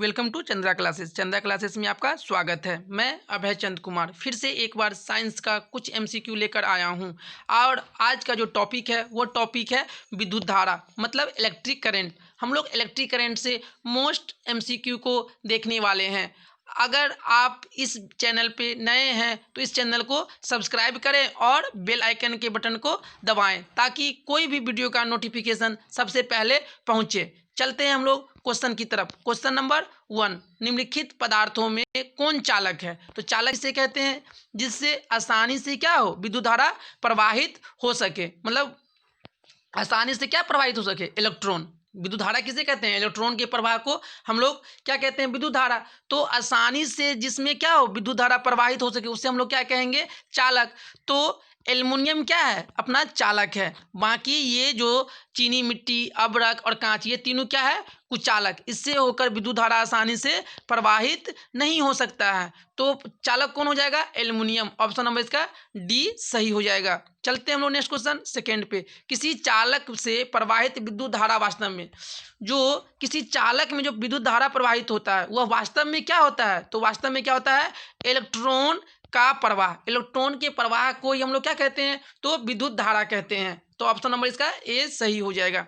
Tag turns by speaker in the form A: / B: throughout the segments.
A: Welcome to Chandra classes. Chandra classes में आपका स्वागत है। मैं अभय चंद कुमार फिर से एक बार साइंस का कुछ एमसीक्यू लेकर आया हूं। और आज का जो टॉपिक है वो टॉपिक है विद्युत धारा, मतलब इलेक्ट्रिक करंट। हम लोग इलेक्ट्रिक करंट से मोस्ट एमसीक्यू को देखने वाले हैं। अगर आप इस चैनल पे नए हैं तो इस चैनल को सब्सक्राइब करें और बेल आइकन के बटन को दबाएं ताकि कोई भी वीडियो का नोटिफिकेशन सबसे पहले पहुंचे। चलते हैं हम लोग क्वेश्चन की तरफ। क्वेश्चन नंबर 1, निम्नलिखित पदार्थों में कौन चालक है? तो चालक इसे कहते हैं जिससे आसानी से क्या हो, विद्युत धारा प्रवाहित हो सके। मतलब आसानी से क्या प्रवाहित हो सके, इलेक्ट्रॉन। विद्युत धारा किसे कहते हैं? इलेक्ट्रॉन के प्रवाह को हम लोग क्या कहते हैं? विद्युत धारा। तो आसानी से जिसमें क्या हो, विद्युत धारा प्रवाहित हो सके, उससे हम लोग क्या कहेंगे? चालक। तो एल्युमिनियम क्या है? अपना चालक है। बाकी ये जो चीनी मिट्टी, अभ्रक और कांच, ये तीनों क्या है? कुचालक। इससे होकर विद्युत धारा आसानी से प्रवाहित नहीं हो सकता है। तो चालक कौन हो जाएगा? एल्युमिनियम। ऑप्शन नंबर इसका डी सही हो जाएगा। चलते हैं हम लोग नेक्स्ट क्वेश्चन सेकेंड पे। किसी चालक से प्रवाहित विद्युत धारा वास्तव में, जो किसी चालक में जो विद्युत धारा प्रवाहित होता है वह वास्तव में क्या होता है? तो वास्तव में क्या होता है? इलेक्ट्रॉन का प्रवाह। इलेक्ट्रॉन के प्रवाह को ही हम लोग क्या कहते हैं? तो विद्युत धारा कहते हैं। तो ऑप्शन नंबर इसका ए सही हो जाएगा।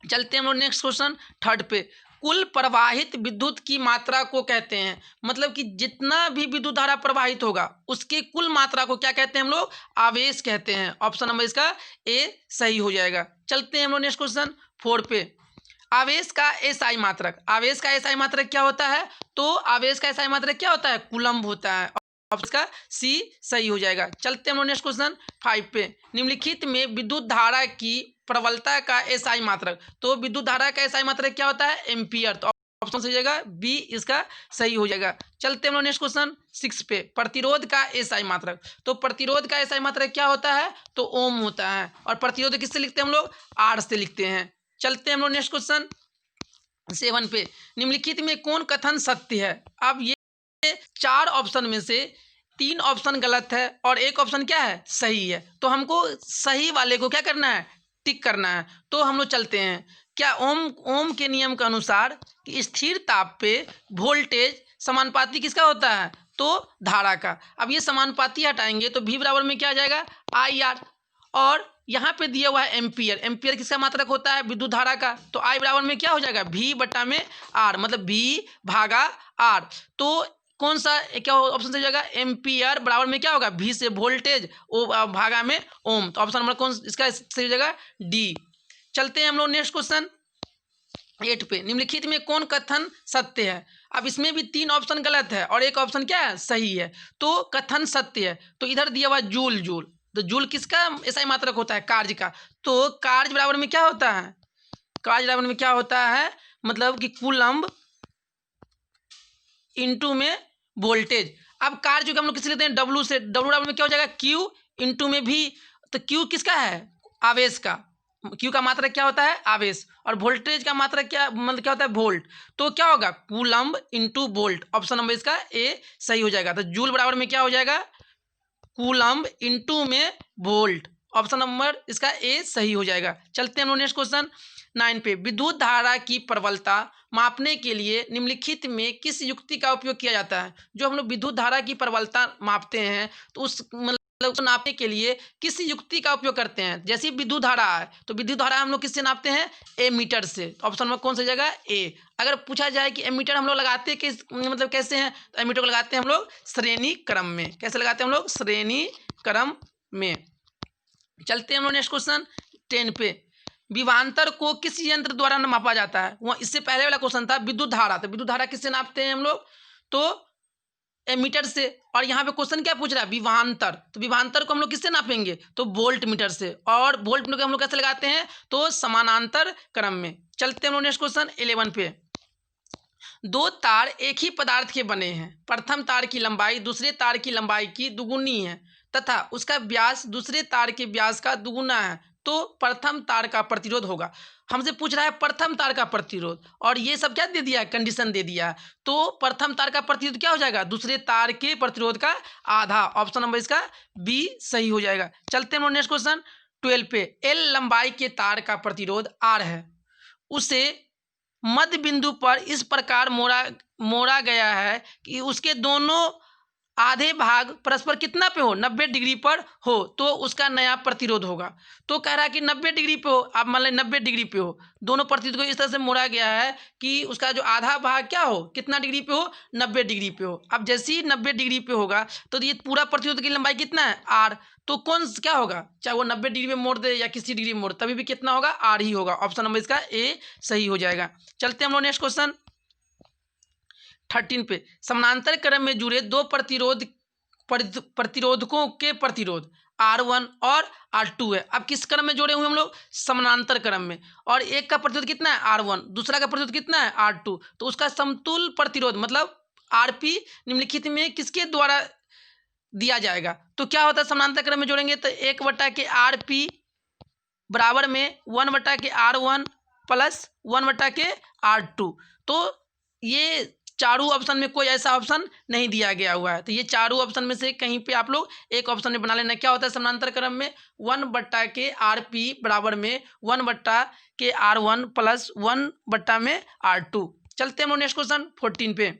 A: चलते हैं हम लोग नेक्स्ट क्वेश्चन थर्ड पे। कुल प्रवाहित विद्युत की मात्रा को कहते हैं, मतलब कि जितना भी विद्युत धारा प्रवाहित होगा उसके कुल मात्रा को क्या कहते हैं? हम लोग आवेश कहते हैं। ऑप्शन नंबर इसका ए सही हो जाएगा। चलते हैं हम लोग नेक्स्ट क्वेश्चन 4 पे। आवेश का एसआई मात्रक। आवेश का एसआई मात्रक क्या होता है? तो आवेश का एसआई मात्रक क्या होता है? कूलम्ब होता है। ऑप्शन इसका सी सही हो जाएगा। चलते हैं हम लोग नेक्स्ट क्वेश्चन 5 पे। निम्नलिखित में विद्युत धारा की प्रबलता का एसआई मात्रक। तो विद्युत धारा का एसआई मात्रक क्या होता है? एम्पियर। तो ऑप्शन सही हो जाएगा बी इसका सही हो जाएगा। चलते हैं हम लोग नेक्स्ट क्वेश्चन 6 पे। प्रतिरोध का एसआई मात्रक। तो प्रतिरोध का एसआई मात्रक क्या होता है? तो ओम होता है। और प्रतिरोध किससे लिखते हैं हम लोग? आर से लिखते हैं। चलते हैं हम लोग नेक्स्ट क्वेश्चन 7 पे। निम्नलिखित में कौन कथन सत्य है? अब ये 4 ऑप्शन में से 3 ऑप्शन गलत है और एक ऑप्शन क्या है? सही है। तो हमको सही वाले को क्या करना है? टिक करना है। तो हम लोग चलते हैं। क्या ओम के नियम के अनुसार कि स्थिर ताप पे वोल्टेज समानुपाती किसका होता है? तो धारा का। अब ये समानुपाती हटाएंगे तो V बराबर में क्या आ जाएगा? IR। और यहाँ पे दिया हुआ है एम्पियर। एम्पियर किसका मात्रक होता है? विद्युत धारा का। तो I बराबर में क्या हो जाएगा? V बटा में R, मतलब V भागा R। तो कौन सा क्या ऑप्शन से जाएगा? एम्पियर बराबर में क्या होगा? V से वोल्टेज, ओ भागा में ओम। तो ऑप्शन नंबर कौन इसका सही हो जाएगा? डी। चलते हैं हम लोग नेक्स्ट क्वेश्चन 8 पे। निम्नलिखित में कौन कथन सत्य है? अब इसमें भी 3 ऑप्शन गलत है और एक ऑप्शन क्या है? सही है। तो कथन सत्य है। तो इधर दिया हुआ जूल। जूल, तो जूल किसका ऐसा ही मात्रक होता है? कार्य का। तो कार्य बराबर में क्या होता है? कार्य बराबर में क्या होता है? मतलब कि कूलम्ब इंटू में वोल्टेज। अब कार्य जो कि हम लोग किसी लेते हैं? डब्लू से। डब्लू बराबर में क्या हो जाएगा? क्यू इंटू में भी। तो क्यू किसका है? आवेश का। क्यू का मात्रक क्या होता है? आवेश। और वोल्टेज का मात्रक क्या, मतलब क्या होता है? वोल्ट। तो क्या होगा? Coulomb into volt. Option number इसका ए सही हो जाएगा। तो जूल बराबर में क्या हो जाएगा? कूलम्ब इंटू में वोल्ट। ऑप्शन नंबर इसका ए सही हो जाएगा। चलते हैं हम लोग नेक्स्ट क्वेश्चन 9 पे। विद्युत धारा की प्रबलता मापने के लिए निम्नलिखित में किस युक्ति का उपयोग किया जाता है? जो हम लोग विद्युत धारा की प्रबलता मापते हैं तो उस मतलब उसको नापने के लिए किस युक्ति का उपयोग करते हैं? जैसे विद्युत धारा है तो विद्युत धारा हम लोग किससे नापते हैं? एमीटर से। ऑप्शन नंबर कौन सा जगह? ए। अगर पूछा जाए कि एमीटर हम लोग लगाते किस, मतलब कैसे हैं, तो एमीटर को लगाते हैं हम लोग श्रेणी क्रम में। कैसे लगाते हैं हम लोग? श्रेणी क्रम में। चलते हैं हम लोग नेक्स्ट क्वेश्चन 10 पे। विभवांतर को किस यंत्र द्वारा मापा जाता है? वह इससे पहले वाला क्वेश्चन था विद्युत धारा। तो विद्युत धारा किससे नापते हैं हम लोग? तो एमीटर से। और यहाँ पे क्वेश्चन क्या पूछ रहा है? विभवांतर। तो विभवांतर को हम लोग किससे नापेंगे? तो वोल्ट मीटर से। और वोल्ट मीटर को हम लोग कैसे लगाते हैं? तो समानांतर क्रम में। चलते हैं हम लोग नेक्स्ट क्वेश्चन 11 पे। 2 तार एक ही पदार्थ के बने हैं। प्रथम तार की लंबाई दूसरे तार की लंबाई की दुगुनी है तथा उसका व्यास दूसरे तार के व्यास का दुगुना है। तो प्रथम तार का प्रतिरोध होगा। हमसे पूछ रहा है प्रथम तार का प्रतिरोध, और ये सब क्या दे दिया है? कंडीशन दे दिया है। तो प्रथम तार का प्रतिरोध क्या हो जाएगा? दूसरे तार के प्रतिरोध का आधा। ऑप्शन नंबर इसका बी सही हो जाएगा। चलते हैं नेक्स्ट क्वेश्चन 12 पे। एल लंबाई के तार का प्रतिरोध आर है, उसे मध्य बिंदु पर इस प्रकार मोड़ा गया है कि उसके दोनों आधे भाग परस्पर कितना पे हो, 90 डिग्री पर हो, तो उसका नया प्रतिरोध होगा। तो कह रहा है कि 90 डिग्री पे हो, आप मान लें 90 डिग्री पे हो, दोनों प्रतिरोध को इस तरह से मोड़ा गया है कि उसका जो आधा भाग क्या हो, कितना डिग्री पे हो, 90 डिग्री पे हो। अब जैसे ही 90 डिग्री पे होगा तो ये पूरा प्रतिरोध की लंबाई कितना है, आर। तो कौन क्या होगा, चाहे वो 90 डिग्री में मोड़ दे या किसी डिग्री में मोड़, तभी भी कितना होगा, आर ही होगा। ऑप्शन नंबर इसका ए सही हो जाएगा। चलते हम लोग नेक्स्ट क्वेश्चन 13 पे। समानांतर क्रम में जुड़े दो प्रतिरोधकों के प्रतिरोध R1 और R2 है। अब किस क्रम में जोड़े हुए हम लोग, समानांतर क्रम में, और एक का प्रतिरोध कितना है, R1, दूसरा का प्रतिरोध कितना है, R2। तो उसका समतुल प्रतिरोध मतलब RP निम्नलिखित में किसके द्वारा दिया जाएगा। तो क्या होता है, समानांतर क्रम में जोड़ेंगे तो 1/RP बराबर में 1/R1 प्लस 1/R2। तो ये चारों ऑप्शन में कोई ऐसा ऑप्शन नहीं दिया गया हुआ है, तो ये चारों ऑप्शन में से कहीं पे आप लोग एक ऑप्शन में बना लेना। क्या होता है समानांतर क्रम में, 1/RP बराबर में 1/R1 प्लस 1/R2। चलते हैं नेक्स्ट क्वेश्चन 14 पे।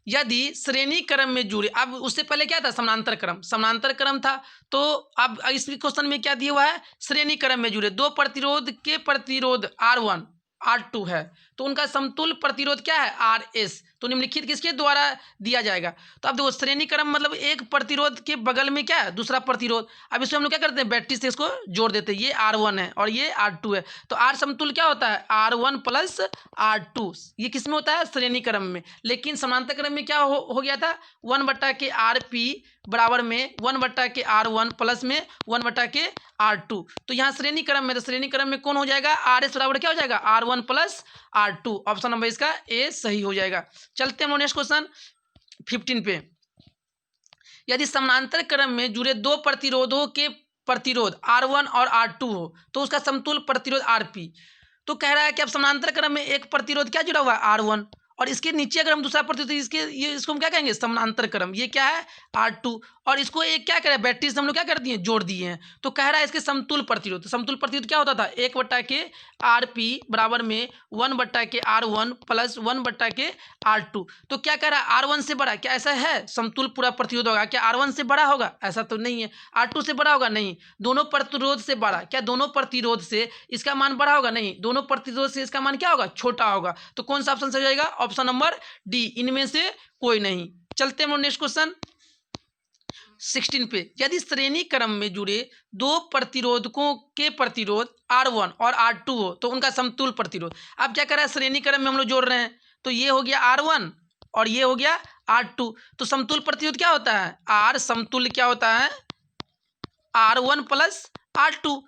A: यदि श्रेणी क्रम में जुड़े, अब उससे पहले क्या था, समानांतर क्रम था। तो अब इस क्वेश्चन में क्या दिया हुआ है, श्रेणी क्रम में जुड़े दो प्रतिरोध के प्रतिरोध R1 R2 है, तो उनका समतुल प्रतिरोध क्या है, RS। तो निम्नलिखित किसके द्वारा दिया जाएगा। तो अब देखो श्रेणी क्रम मतलब एक प्रतिरोध के बगल में क्या है, दूसरा प्रतिरोध। अब इसमें हम लोग क्या करते हैं, बैटरी से इसको जोड़ देते हैं, ये R1 है और ये R2 है। तो R समतुल क्या होता है, R1 प्लस R2। ये किस में होता है, श्रेणी क्रम में। लेकिन समानांतर क्रम में क्या हो गया था, 1/RP बराबर में 1/R1 प्लस में 1/R2। तो यहाँ श्रेणी क्रम में, तो श्रेणी क्रम में कौन हो जाएगा, RS बराबर क्या हो जाएगा, R1 plus R2। Option number इसका ए सही हो जाएगा। चलते हैं नेक्स्ट क्वेश्चन 15 पे। यदि समानांतर क्रम में जुड़े दो प्रतिरोधों के प्रतिरोध R1 और R2 हो, तो उसका समतुल प्रतिरोध RP। तो कह रहा है कि अब समानांतर क्रम में एक प्रतिरोध क्या जुड़ा हुआ है, R1, और इसके नीचे अगर हम दूसरा प्रतिरोध, इसको हम क्या कहेंगे, समानांतर क्रम। ये क्या है, R2, और इसको एक क्या करें, बैटरी से हम लोग क्या कर दिए, जोड़ दिए हैं। तो कह रहा है इसके समतुल प्रतिरोध क्या होता था, 1/RP बराबर में 1/R1 प्लस 1/R2। तो क्या कह रहा है, R1 से बड़ा, क्या ऐसा है, समतुल पूरा प्रतिरोध होगा, क्या R1 से बड़ा होगा, ऐसा तो नहीं है। R2 से बड़ा होगा, नहीं। दोनों प्रतिरोध से बड़ा, क्या दोनों प्रतिरोध से इसका मान बड़ा होगा, नहीं। दोनों प्रतिरोध से इसका मान क्या होगा, छोटा होगा। तो कौन सा ऑप्शन सही हो जाएगा, ऑप्शन नंबर डी, इनमें से कोई नहीं। चलते हैं नेक्स्ट क्वेश्चन 16 पे। यदि श्रेणी क्रम में जुड़े दो प्रतिरोधकों के प्रतिरोध R1 और R2 हो, तो उनका समतुल प्रतिरोध। अब क्या कर रहा है, श्रेणी क्रम में हम लोग जोड़ रहे हैं, तो ये हो गया R1 और ये हो गया R2। तो समतुल प्रतिरोध क्या होता है, R समतुल्य क्या होता है, R1 प्लस R2।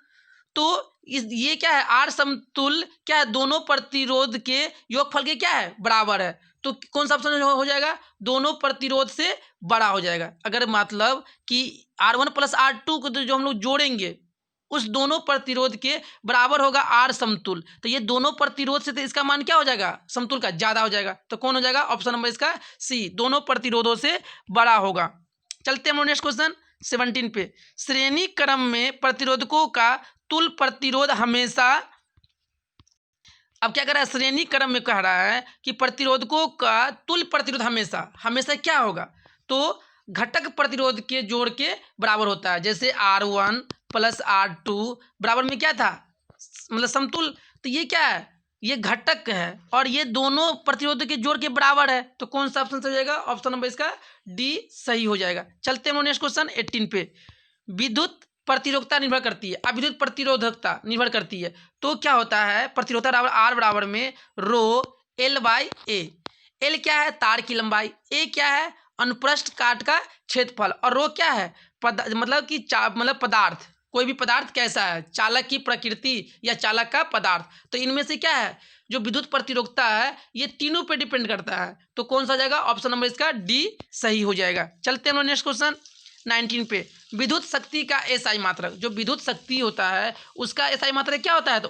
A: तो ये क्या है, R समतुल्य क्या है, दोनों प्रतिरोध के योगफल के क्या है, बराबर है। तो कौन सा ऑप्शन हो जाएगा, दोनों प्रतिरोध से बड़ा हो जाएगा। अगर मतलब कि R1 प्लस R2 को जो हम लोग जोड़ेंगे, उस दोनों प्रतिरोध के बराबर होगा R समतुल। तो ये दोनों प्रतिरोध से, तो इसका मान क्या हो जाएगा, समतुल का ज्यादा हो जाएगा। तो कौन हो जाएगा, ऑप्शन नंबर इसका सी, दोनों प्रतिरोधों से बड़ा होगा। चलते हैं नेक्स्ट क्वेश्चन 17 पे। श्रेणी क्रम में प्रतिरोधकों का तुल प्रतिरोध हमेशा, अब क्या कर रहा है, श्रेणी क्रम में कह रहा है कि प्रतिरोधकों का तुल प्रतिरोध हमेशा क्या होगा, तो घटक प्रतिरोध के जोड़ के बराबर होता है। जैसे R1 प्लस R2 बराबर में क्या था, मतलब समतुल। तो ये क्या है, ये घटक है और ये दोनों प्रतिरोध के जोड़ के बराबर है। तो कौन सा ऑप्शन सही हो जाएगा, ऑप्शन नंबर इसका डी सही हो जाएगा। चलते हैं नेक्स्ट क्वेश्चन 18 पे। विद्युत प्रतिरोधकता निर्भर करती है, अब विद्युत प्रतिरोधकता निर्भर करती है, तो क्या होता है, प्रतिरोधकता बराबर R बराबर में रो L/A। एल क्या है, तार की लंबाई, ए क्या है, अनुप्रस्थ काट का क्षेत्रफल, और रो क्या है, मतलब कि मतलब पदार्थ, कोई भी पदार्थ कैसा है, चालक की प्रकृति या चालक का पदार्थ। तो इनमें से क्या है, जो विद्युत प्रतिरोधकता है, ये तीनों पे डिपेंड करता है। तो कौन सा जाएगा, ऑप्शन नंबर इसका डी सही हो जाएगा। चलते हैं नेक्स्ट क्वेश्चन 19 पे। विद्युत शक्ति का एसआई मात्रक, जो विद्युत शक्ति होता है उसका एसआई मात्रक क्या होता है, तो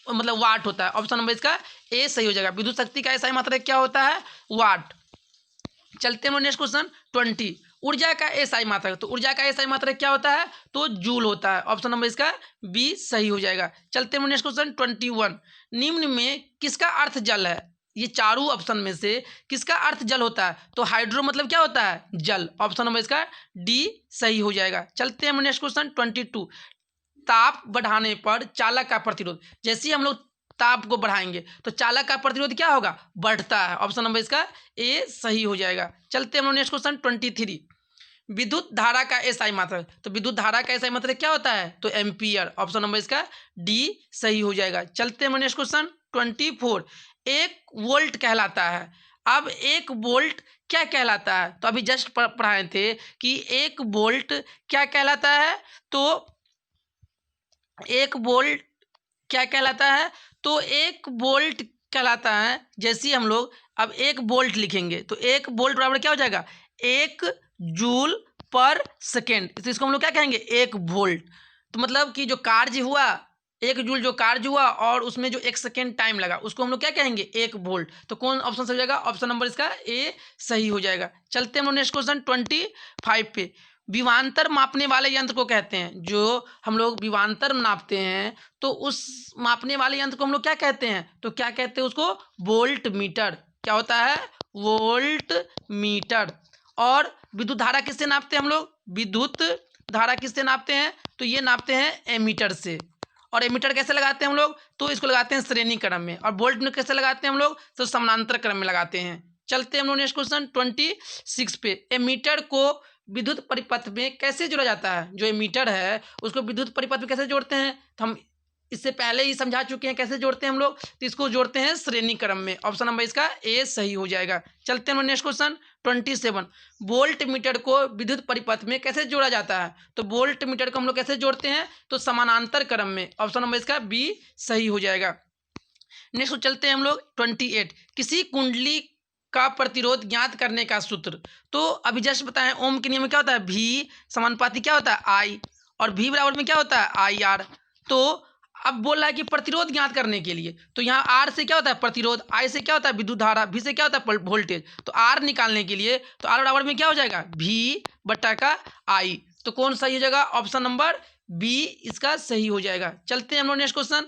A: मतलब वाट होता है। ऑप्शन नंबर इसका ए सही हो जाएगा। विद्युत शक्ति का एसआई मात्रक क्या होता है, वाट। चलते हैं नेक्स्ट क्वेश्चन 20। ऊर्जा का एसआई मात्रक, तो ऊर्जा का एसआई मात्रक क्या होता है, तो जूल होता है। ऑप्शन नंबर इसका बी सही हो जाएगा। चलते हैं नेक्स्ट क्वेश्चन 21। निम्न में किसका अर्थ जल है? ये चारों ऑप्शन में से किसका अर्थ जल होता है? तो हाइड्रो मतलब क्या होता है? जल। ऑप्शन नंबर इसका डी सही हो जाएगा। चलते हैं नेक्स्ट क्वेश्चन 22। ताप बढ़ाने पर चालक का प्रतिरोध, जैसे ही हम लोग ताप को बढ़ाएंगे तो चालक का प्रतिरोध क्या होगा? बढ़ता है। ऑप्शन नंबर इसका ए सही हो जाएगा। चलते हैं हम लोग नेक्स्ट क्वेश्चन 23। विद्युत धारा का एसआई मात्रक, तो विद्युत धारा का एसआई मात्रक क्या होता है? तो एम्पियर। ऑप्शन नंबर इसका डी सही हो जाएगा। चलते हैं नेक्स्ट क्वेश्चन 24। एक वोल्ट कहलाता है। अब एक वोल्ट क्या कहलाता है? तो अभी जस्ट पढ़ाए थे कि एक वोल्ट क्या कहलाता है। तो एक वोल्ट क्या कहलाता है? तो एक वोल्ट कहलाता है, जैसे ही हम लोग अब एक वोल्ट लिखेंगे तो एक वोल्ट बराबर क्या हो जाएगा? एक जूल पर सेकेंड। तो इसको हम लोग क्या कहेंगे? एक वोल्ट। तो मतलब कि जो कार्य हुआ, एक जूल जो कार्य हुआ और उसमें जो एक सेकेंड टाइम लगा, उसको हम लोग क्या कहेंगे? एक वोल्ट। तो कौन ऑप्शन सही हो जाएगा? ऑप्शन नंबर इसका ए सही हो जाएगा। चलते हैं हम लोग नेक्स्ट क्वेश्चन 25 पे। विवांतर मापने वाले यंत्र को कहते हैं, जो हम लोग विवांतर नापते हैं तो उस मापने वाले यंत्र को हम लोग क्या कहते हैं? तो क्या कहते हैं उसको? Volt meter. क्या होता है? Volt meter. और विद्युत धारा किससे नापते हैं हम लोग? विद्युत धारा किससे नापते हैं? तो ये नापते हैं एमीटर से। और एमीटर कैसे लगाते हैं हम लोग? तो इसको लगाते हैं श्रेणी क्रम में। और वोल्ट में कैसे लगाते हैं हम लोग? तो समानांतर क्रम में लगाते हैं। चलते हैं हम लोग नेक्स्ट क्वेश्चन 26 पे। एमीटर को विद्युत परिपथ में कैसे जोड़ा जाता है? जो एमीटर है उसको विद्युत परिपथ में कैसे जोड़ते हैं? तो हम इससे पहले ही समझा चुके हैं कैसे जोड़ते हैं हम लोग। तो इसको जोड़ते हैं श्रेणी क्रम में। ऑप्शन नंबर इसका ए सही हो जाएगा। चलते हैं नेक्स्ट क्वेश्चन 27। वोल्ट मीटर को विद्युत परिपथ में कैसे जोड़ा जाता है? तो वोल्ट मीटर को हम लोग कैसे जोड़ते हैं? तो समानांतर क्रम में। ऑप्शन नंबर इसका बी सही हो जाएगा। नेक्स्ट चलते हैं हम लोग 28। किसी कुंडली का प्रतिरोध ज्ञात करने का सूत्र। तो अभी जस्ट बताएं, ओम के नियम में क्या होता है? भी समानुपाती क्या होता है? आई। और भी बराबर में क्या होता है? I R. तो अब बोल रहा है कि प्रतिरोध ज्ञात करने के लिए, तो यहाँ आर से क्या होता है? प्रतिरोध। आई से क्या होता है? विद्युत धारा। भी से क्या होता है? वोल्टेज। तो आर निकालने के लिए तो आर बराबर में क्या हो जाएगा? भी बटा का आई। तो कौन सही हो जाएगा? ऑप्शन नंबर बी इसका सही हो जाएगा। चलते हैं हम लोग नेक्स्ट क्वेश्चन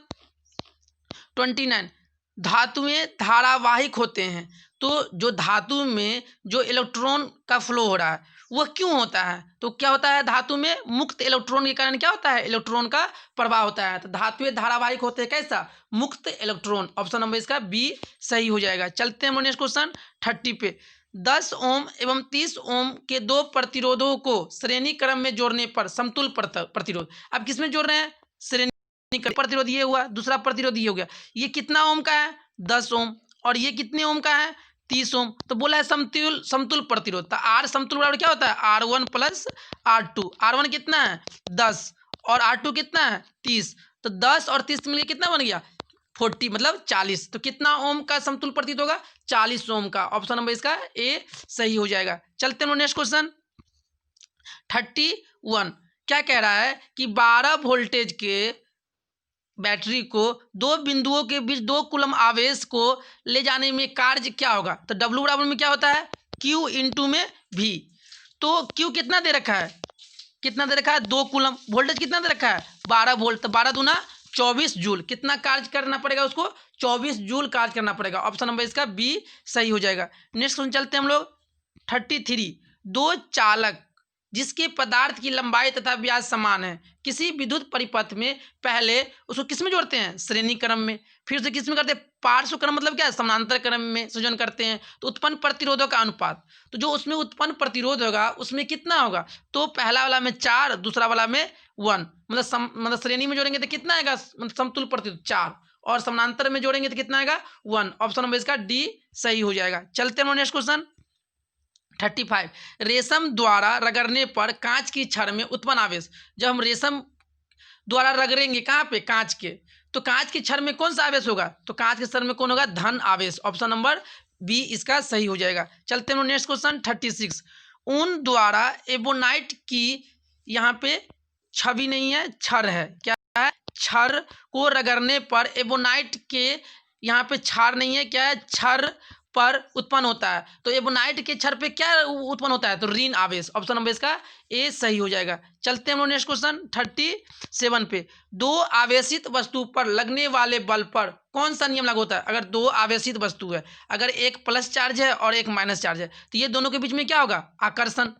A: 29। धातुएं धारावाहिक होते हैं। तो जो धातु में जो इलेक्ट्रॉन का फ्लो हो रहा है वह क्यों होता है? तो क्या होता है? धातु में मुक्त इलेक्ट्रॉन के कारण क्या होता है? इलेक्ट्रॉन का प्रवाह होता है। तो धातुएं धारावाहिक होते हैं कैसा? मुक्त इलेक्ट्रॉन। ऑप्शन नंबर इसका बी सही हो जाएगा। चलते हैं नेक्स्ट क्वेश्चन 30 पे। 10 ओम एवं 30 ओम के दो प्रतिरोधों को श्रेणी क्रम में जोड़ने पर समतुल प्रतिरोध। अब किस में जोड़ रहे हैं? श्रेणी प्रतिरोध ये हुआ, दूसरा प्रतिरोध ये हो गया। ये कितना ओम का है? 10 ओम। और ये कितने ओम का है? 30 ओम। तो बोला है समतुल प्रतिरोध। तो आर समतुल बराबर क्या होता है? R1 plus R2। R1 कितना है? 10 और R2 कितना है? 30। तो 10 और 30 मिलकर कितना बन गया? 40 मतलब 40। तो कितना ओम का समतुल प्रतिरोध होगा? 40 ओम का। ऑप्शन नंबर इसका ए सही हो जाएगा। चलते हैं नेक्स्ट क्वेश्चन 31। क्या कह रहा है कि 12 वोल्टेज के बैटरी को दो बिंदुओं के बीच 2 कूलम आवेश को ले जाने में कार्य क्या होगा? तो W बराबर में क्या होता है? Q इंटू में V। तो Q कितना दे रखा है? कितना दे रखा है? 2 कूलम। वोल्टेज कितना दे रखा है? 12 वोल्ट। तो 12 दूना 24 जूल। कितना कार्य करना पड़ेगा उसको? 24 जूल कार्य करना पड़ेगा। ऑप्शन नंबर इसका बी सही हो जाएगा। नेक्स्ट क्वेश्चन चलते हैं हम लोग 33। दो चालक जिसके पदार्थ की लंबाई तथा व्यास समान है, किसी विद्युत परिपथ में पहले उसको किस में जोड़ते हैं? श्रेणी क्रम में। फिर उसे किस में करते हैं? पार्श्व क्रम मतलब क्या है? समानांतर क्रम में संयोजन करते हैं। तो उत्पन्न प्रतिरोधों का अनुपात, तो जो उसमें उत्पन्न प्रतिरोध होगा उसमें कितना होगा? तो पहला वाला में 4, दूसरा वाला में 1। मतलब श्रेणी में जोड़ेंगे तो कितना आएगा? मतलब समतुल प्रतिरोध 4, और समानांतर में जोड़ेंगे तो कितना आएगा? 1। ऑप्शन नंबर इसका डी सही हो जाएगा। चलते हैं नेक्स्ट क्वेश्चन 35। रेशम द्वारा रगड़ने पर कांच की छड़ में उत्पन्न आवेश। जब हम रेशम द्वारा रगड़ेंगे कहाँ पे? कांच के, तो कांच की छड़ में कौन सा आवेश होगा? तो कांच के छड़ में कौन होगा? धन आवेश। ऑप्शन नंबर बी इसका सही हो जाएगा। चलते हैं नेक्स्ट क्वेश्चन 36। ऊन द्वारा एबोनाइट की, यहाँ पे छवि नहीं है, छड़ है। क्या है? छड़ को रगड़ने पर एबोनाइट के, यहाँ पे छार नहीं है, क्या है? छड़ पर उत्पन्न होता है। तो एबोनाइट के क्षण पे क्या उत्पन्न होता है? तो ऋण आवेश। ऑप्शन नंबर इसका ए सही हो जाएगा। चलते हैं हम लोग नेक्स्ट क्वेश्चन 37 पे। दो आवेशित वस्तु पर लगने वाले बल पर कौन सा नियम लागू होता है? अगर दो आवेशित वस्तु है, अगर एक प्लस चार्ज है और एक माइनस चार्ज है, तो ये दोनों के बीच में क्या होगा? आकर्षण।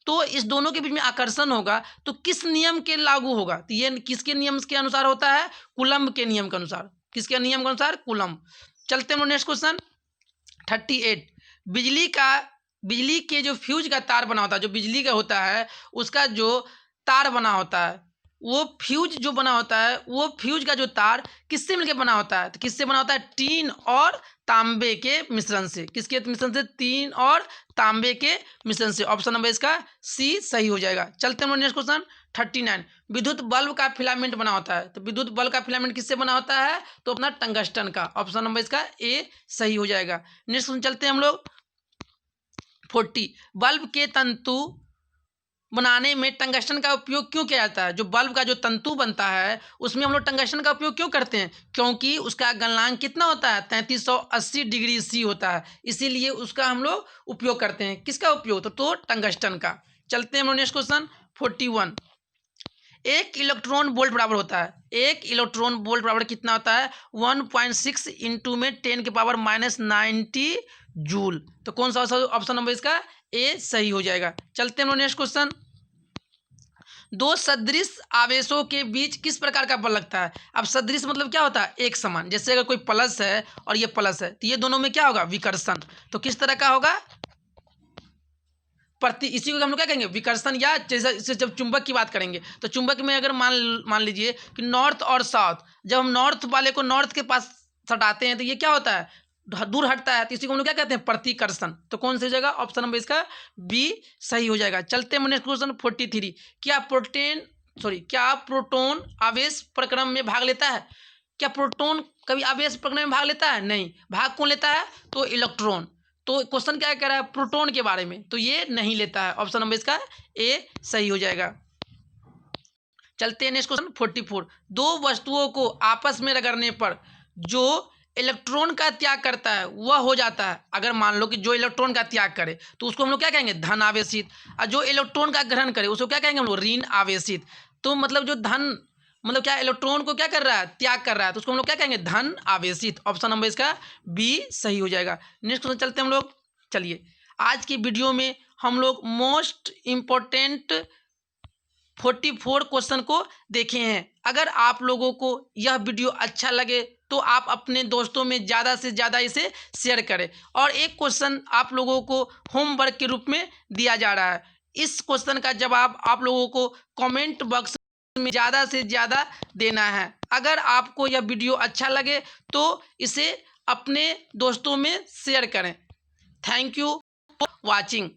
A: तो इस दोनों के बीच में आकर्षण होगा तो किस नियम के लागू होगा? तो ये किसके नियम के अनुसार होता है? कूलम्ब के नियम के अनुसार। किसके नियम के अनुसार? कूलम्ब। चलते हैं नेक्स्ट क्वेश्चन 38। बिजली के जो फ्यूज का तार बना होता है, जो बिजली का होता है उसका जो तार बना होता है, वो फ्यूज जो बना होता है, वो फ्यूज का जो तार किससे मिलकर बना होता है? तो किससे बना होता है? टीन और तांबे के मिश्रण से। किसके मिश्रण से? टीन और तांबे के मिश्रण से। ऑप्शन नंबर इसका सी सही हो जाएगा। चलते हैं नेक्स्ट क्वेश्चन 39। विद्युत बल्ब का फिलामेंट बना होता है, तो विद्युत बल्ब का फिलामेंट किससे बना होता है? तो अपना टंगस्टन का। ऑप्शन नंबर इसका ए सही हो जाएगा। नेक्स्ट क्वेश्चन चलते हैं हम लोग 40। बल्ब के तंतु बनाने में टंगस्टन का उपयोग क्यों किया जाता है? जो बल्ब का जो तंतु बनता है उसमें हम लोग टंगस्टन का उपयोग क्यों करते हैं? क्योंकि उसका गलनांक कितना होता है? 3380 डिग्री सी होता है, इसीलिए उसका हम लोग उपयोग करते हैं। किसका उपयोग? तो टंगस्टन का। चलते हैं हम लोग नेक्स्ट क्वेश्चन 41। एक इलेक्ट्रॉन वोल्ट बराबर होता है, एक इलेक्ट्रॉन वोल्ट बराबर कितना होता है? 1.6 इंटू में 10 के पावर -90 जूल। तो कौन सा ऑप्शन नंबर इसका ए सही हो जाएगा। चलते हैं नेक्स्ट क्वेश्चन। दो सदृश आवेशों के बीच किस प्रकार का बल लगता है? अब सदृश मतलब क्या होता है? एक समान। जैसे अगर कोई प्लस है और ये प्लस है तो ये दोनों में क्या होगा? विकर्षण। तो किस तरह का होगा? इसी को हम लोग क्या कहेंगे? विकर्षण। या जैसे जब चुंबक की बात करेंगे तो चुंबक में अगर मान लीजिए कि नॉर्थ और साउथ, जब हम नॉर्थ वाले को नॉर्थ के पास सटाते हैं तो ये क्या होता है? दूर हटता है, तो इसी को हम लोग क्या कहते हैं? प्रतिकर्षण। तो कौन सी जगह? ऑप्शन नंबर इसका बी सही हो जाएगा। चलते हैं नेक्स्ट क्वेश्चन 43। क्या प्रोटॉन आवेश प्रक्रम में भाग लेता है? क्या प्रोटॉन कभी आवेश प्रक्रम में भाग लेता है? नहीं। भाग कौन लेता है? तो इलेक्ट्रॉन। तो क्वेश्चन क्या कह रहा है? प्रोटॉन के बारे में, तो ये नहीं लेता है। ऑप्शन नंबर इसका ए सही हो जाएगा। चलते हैं नेक्स्ट क्वेश्चन 44। दो वस्तुओं को आपस में रगड़ने पर जो इलेक्ट्रॉन का त्याग करता है वह हो जाता है। अगर मान लो कि जो इलेक्ट्रॉन का त्याग करे तो उसको हम लोग क्या कहेंगे? धन आवेशित। और जो इलेक्ट्रॉन का ग्रहण करे उसको क्या कहेंगे हम लोग? ऋण आवेशित। तो मतलब जो धन मतलब क्या इलेक्ट्रॉन को क्या कर रहा है? त्याग कर रहा है, तो उसको हम लोग क्या कहेंगे? धन आवेशित। ऑप्शन नंबर इसका बी सही हो जाएगा। नेक्स्ट क्वेश्चन चलते हैं हम लोग। चलिए आज की वीडियो में हम लोग मोस्ट इम्पोर्टेंट 44 क्वेश्चन को देखे हैं। अगर आप लोगों को यह वीडियो अच्छा लगे तो आप अपने दोस्तों में ज़्यादा से ज़्यादा इसे शेयर करें। और एक क्वेश्चन आप लोगों को होमवर्क के रूप में दिया जा रहा है। इस क्वेश्चन का जवाब आप लोगों को कमेंट बॉक्स में ज़्यादा से ज़्यादा देना है। अगर आपको यह वीडियो अच्छा लगे तो इसे अपने दोस्तों में शेयर करें। Thank you for watching.